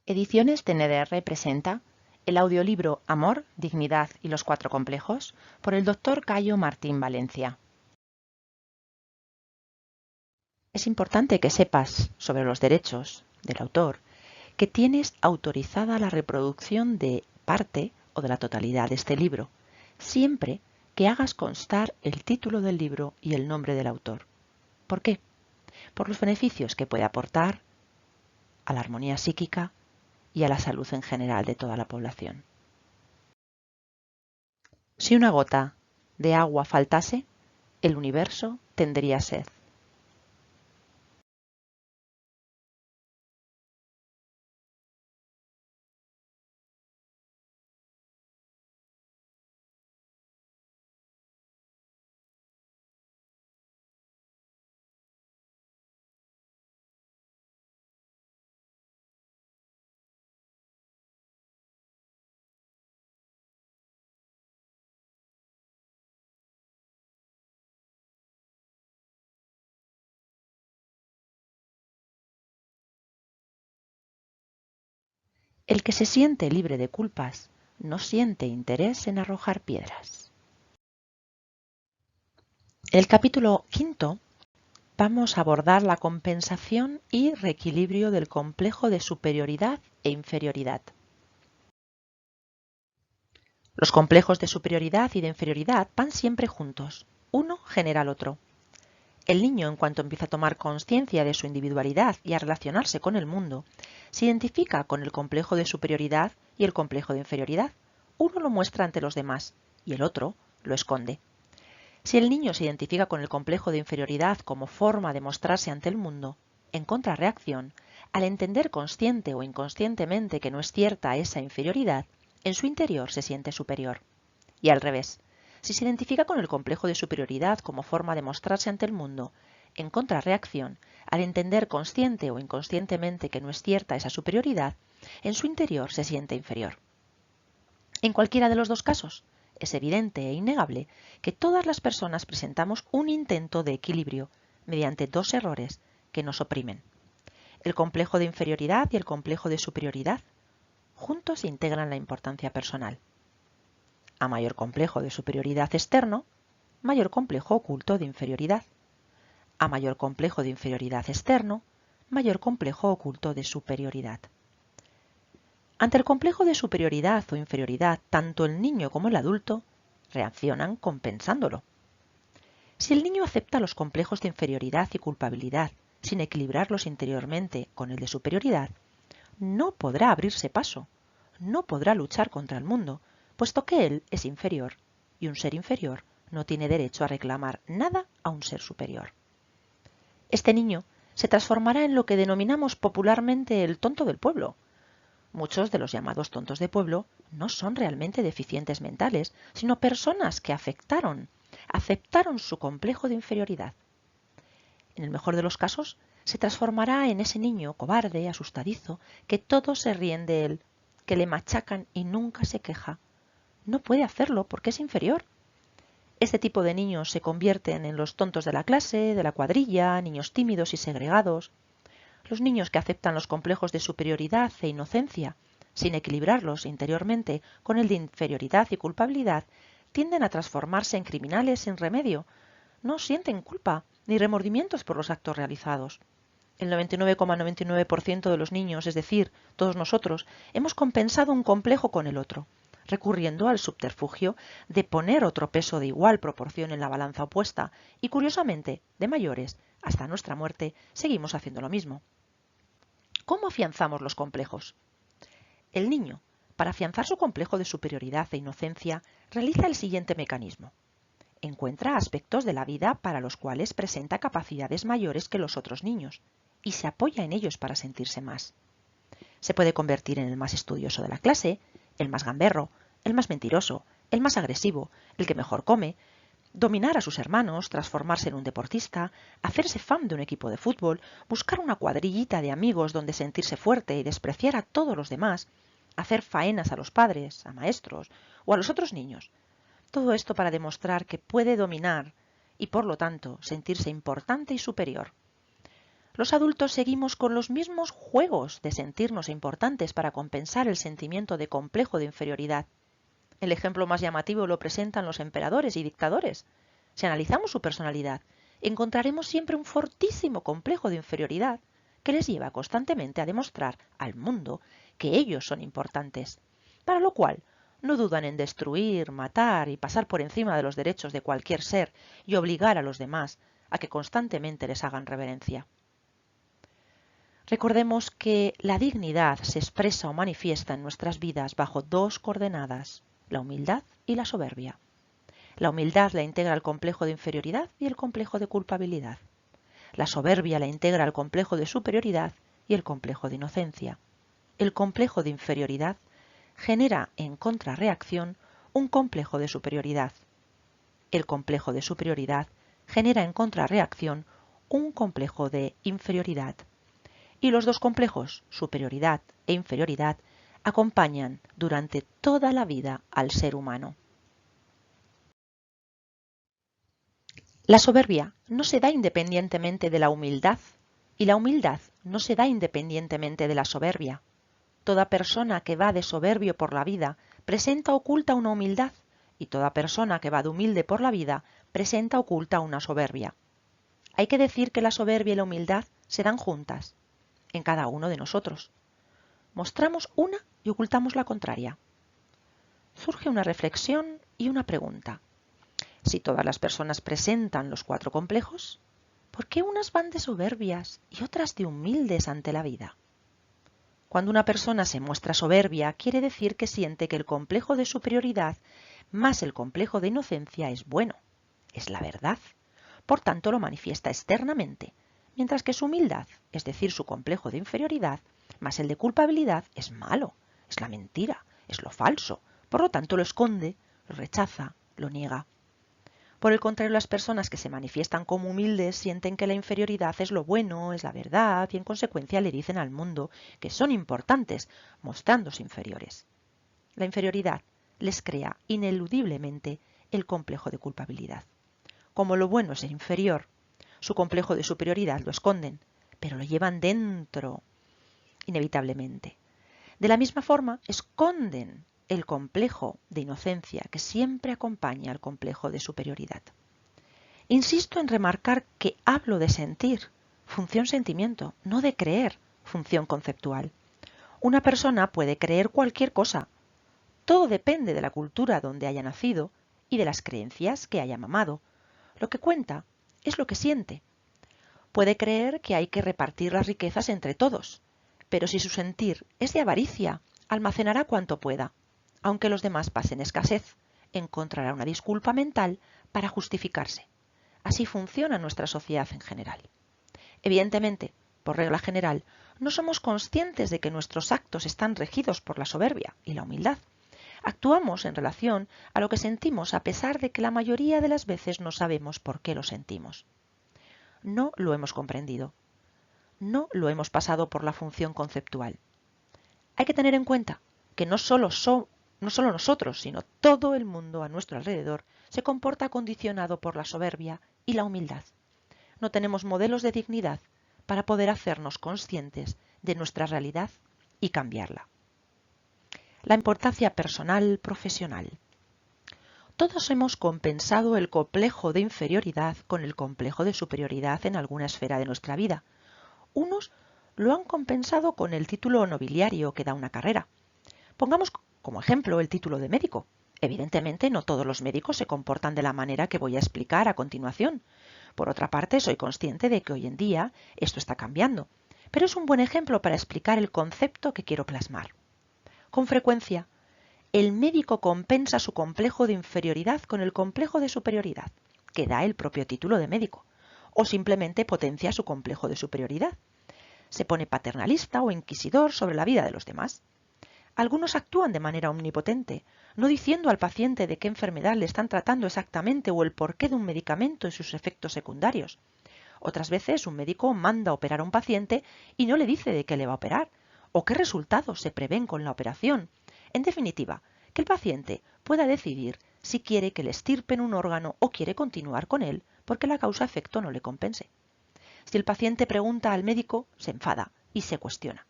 Ediciones TNDR presenta el audiolibro Amor, Dignidad y los Cuatro Complejos por el Dr. Cayo Martín Valencia. Es importante que sepas sobre los derechos del autor que tienes autorizada la reproducción de parte o de la totalidad de este libro, siempre que hagas constar el título del libro y el nombre del autor. ¿Por qué? Por los beneficios que puede aportar a la armonía psíquica y a la salud en general de toda la población. Si una gota de agua faltase, el universo tendría sed. El que se siente libre de culpas no siente interés en arrojar piedras. En el capítulo 5 vamos a abordar la compensación y reequilibrio del complejo de superioridad e inferioridad. Los complejos de superioridad y de inferioridad van siempre juntos. Uno genera al otro. El niño, en cuanto empieza a tomar conciencia de su individualidad y a relacionarse con el mundo, se identifica con el complejo de superioridad y el complejo de inferioridad. Uno lo muestra ante los demás y el otro lo esconde. Si el niño se identifica con el complejo de inferioridad como forma de mostrarse ante el mundo, en contrarreacción, al entender consciente o inconscientemente que no es cierta esa inferioridad, en su interior se siente superior. Y al revés, si se identifica con el complejo de superioridad como forma de mostrarse ante el mundo, en contrarreacción, al entender consciente o inconscientemente que no es cierta esa superioridad, en su interior se siente inferior. En cualquiera de los dos casos, es evidente e innegable que todas las personas presentamos un intento de equilibrio mediante dos errores que nos oprimen. El complejo de inferioridad y el complejo de superioridad juntos integran la importancia personal. A mayor complejo de superioridad externo, mayor complejo oculto de inferioridad. A mayor complejo de inferioridad externo, mayor complejo oculto de superioridad. Ante el complejo de superioridad o inferioridad, tanto el niño como el adulto reaccionan compensándolo. Si el niño acepta los complejos de inferioridad y culpabilidad sin equilibrarlos interiormente con el de superioridad, no podrá abrirse paso, no podrá luchar contra el mundo, puesto que él es inferior, y un ser inferior no tiene derecho a reclamar nada a un ser superior. Este niño se transformará en lo que denominamos popularmente el tonto del pueblo. Muchos de los llamados tontos de pueblo no son realmente deficientes mentales, sino personas que aceptaron su complejo de inferioridad. En el mejor de los casos, se transformará en ese niño cobarde, asustadizo, que todos se ríen de él, que le machacan y nunca se queja. No puede hacerlo porque es inferior. Este tipo de niños se convierten en los tontos de la clase, de la cuadrilla, niños tímidos y segregados. Los niños que aceptan los complejos de superioridad e inocencia, sin equilibrarlos interiormente con el de inferioridad y culpabilidad, tienden a transformarse en criminales sin remedio. No sienten culpa ni remordimientos por los actos realizados. El 99,99% de los niños, es decir, todos nosotros, hemos compensado un complejo con el otro, recurriendo al subterfugio de poner otro peso de igual proporción en la balanza opuesta y, curiosamente, de mayores, hasta nuestra muerte, seguimos haciendo lo mismo. ¿Cómo afianzamos los complejos? El niño, para afianzar su complejo de superioridad e inocencia, realiza el siguiente mecanismo. Encuentra aspectos de la vida para los cuales presenta capacidades mayores que los otros niños y se apoya en ellos para sentirse más. Se puede convertir en el más estudioso de la clase, el más gamberro, el más mentiroso, el más agresivo, el que mejor come, dominar a sus hermanos, transformarse en un deportista, hacerse fan de un equipo de fútbol, buscar una cuadrillita de amigos donde sentirse fuerte y despreciar a todos los demás, hacer faenas a los padres, a maestros o a los otros niños. Todo esto para demostrar que puede dominar y, por lo tanto, sentirse importante y superior. Los adultos seguimos con los mismos juegos de sentirnos importantes para compensar el sentimiento de complejo de inferioridad. El ejemplo más llamativo lo presentan los emperadores y dictadores. Si analizamos su personalidad, encontraremos siempre un fortísimo complejo de inferioridad que les lleva constantemente a demostrar al mundo que ellos son importantes, para lo cual no dudan en destruir, matar y pasar por encima de los derechos de cualquier ser y obligar a los demás a que constantemente les hagan reverencia. Recordemos que la dignidad se expresa o manifiesta en nuestras vidas bajo dos coordenadas, la humildad y la soberbia. La humildad la integra el complejo de inferioridad y el complejo de culpabilidad. La soberbia la integra el complejo de superioridad y el complejo de inocencia. El complejo de inferioridad genera en contrarreacción un complejo de superioridad. El complejo de superioridad genera en contrarreacción un complejo de inferioridad. Y los dos complejos, superioridad e inferioridad, acompañan durante toda la vida al ser humano. La soberbia no se da independientemente de la humildad y la humildad no se da independientemente de la soberbia. Toda persona que va de soberbio por la vida presenta oculta una humildad y toda persona que va de humilde por la vida presenta oculta una soberbia. Hay que decir que la soberbia y la humildad se dan juntas en cada uno de nosotros. Mostramos una y ocultamos la contraria. Surge una reflexión y una pregunta. Si todas las personas presentan los cuatro complejos, ¿por qué unas van de soberbias y otras de humildes ante la vida? Cuando una persona se muestra soberbia, quiere decir que siente que el complejo de superioridad más el complejo de inocencia es bueno, es la verdad. Por tanto, lo manifiesta externamente, mientras que su humildad, es decir, su complejo de inferioridad, más el de culpabilidad, es malo, es la mentira, es lo falso. Por lo tanto, lo esconde, lo rechaza, lo niega. Por el contrario, las personas que se manifiestan como humildes sienten que la inferioridad es lo bueno, es la verdad, y en consecuencia le dicen al mundo que son importantes, mostrándose inferiores. La inferioridad les crea ineludiblemente el complejo de culpabilidad. Como lo bueno es ser inferior, su complejo de superioridad lo esconden, pero lo llevan dentro, inevitablemente. De la misma forma, esconden el complejo de inocencia que siempre acompaña al complejo de superioridad. Insisto en remarcar que hablo de sentir, función sentimiento, no de creer, función conceptual. Una persona puede creer cualquier cosa. Todo depende de la cultura donde haya nacido y de las creencias que haya mamado. Lo que cuenta es lo que siente. Puede creer que hay que repartir las riquezas entre todos, pero si su sentir es de avaricia, almacenará cuanto pueda. Aunque los demás pasen escasez, encontrará una disculpa mental para justificarse. Así funciona nuestra sociedad en general. Evidentemente, por regla general, no somos conscientes de que nuestros actos están regidos por la soberbia y la humildad. Actuamos en relación a lo que sentimos a pesar de que la mayoría de las veces no sabemos por qué lo sentimos. No lo hemos comprendido. No lo hemos pasado por la función conceptual. Hay que tener en cuenta que no solo nosotros, sino todo el mundo a nuestro alrededor se comporta condicionado por la soberbia y la humildad. No tenemos modelos de dignidad para poder hacernos conscientes de nuestra realidad y cambiarla. La importancia personal profesional. Todos hemos compensado el complejo de inferioridad con el complejo de superioridad en alguna esfera de nuestra vida. Unos lo han compensado con el título nobiliario que da una carrera. Pongamos como ejemplo el título de médico. Evidentemente, no todos los médicos se comportan de la manera que voy a explicar a continuación. Por otra parte, soy consciente de que hoy en día esto está cambiando, pero es un buen ejemplo para explicar el concepto que quiero plasmar. Con frecuencia, el médico compensa su complejo de inferioridad con el complejo de superioridad, que da el propio título de médico, o simplemente potencia su complejo de superioridad. Se pone paternalista o inquisidor sobre la vida de los demás. Algunos actúan de manera omnipotente, no diciendo al paciente de qué enfermedad le están tratando exactamente o el porqué de un medicamento y sus efectos secundarios. Otras veces un médico manda operar a un paciente y no le dice de qué le va a operar, o qué resultados se prevén con la operación. En definitiva, que el paciente pueda decidir si quiere que le extirpen un órgano o quiere continuar con él porque la causa-efecto no le compense. Si el paciente pregunta al médico, se enfada y se cuestiona.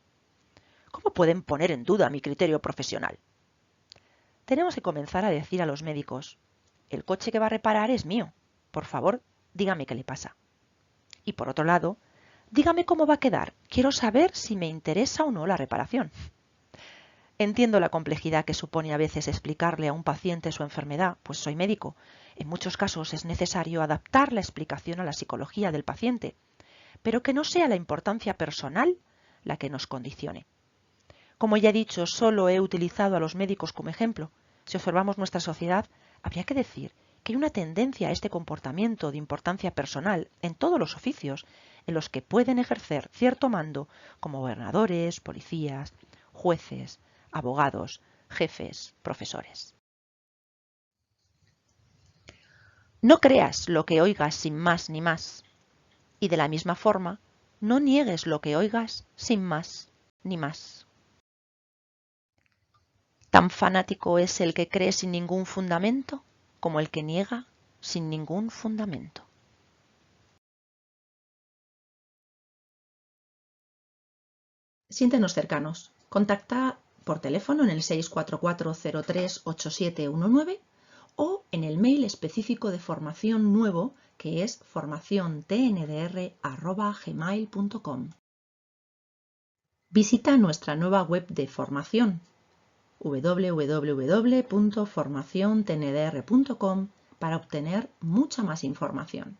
¿Cómo pueden poner en duda mi criterio profesional? Tenemos que comenzar a decir a los médicos, el coche que va a reparar es mío. Por favor, dígame qué le pasa. Y por otro lado, dígame cómo va a quedar. Quiero saber si me interesa o no la reparación. Entiendo la complejidad que supone a veces explicarle a un paciente su enfermedad, pues soy médico. En muchos casos es necesario adaptar la explicación a la psicología del paciente, pero que no sea la importancia personal la que nos condicione. Como ya he dicho, solo he utilizado a los médicos como ejemplo. Si observamos nuestra sociedad, habría que decir que hay una tendencia a este comportamiento de importancia personal en todos los oficios en los que pueden ejercer cierto mando, como gobernadores, policías, jueces, abogados, jefes, profesores. No creas lo que oigas sin más ni más. Y de la misma forma, no niegues lo que oigas sin más ni más. Tan fanático es el que cree sin ningún fundamento como el que niega sin ningún fundamento. Siéntenos cercanos. Contacta por teléfono en el 644-03-8719 o en el mail específico de formación nuevo que es formaciontndr@gmail.com. Visita nuestra nueva web de formación www.formaciontndr.com para obtener mucha más información.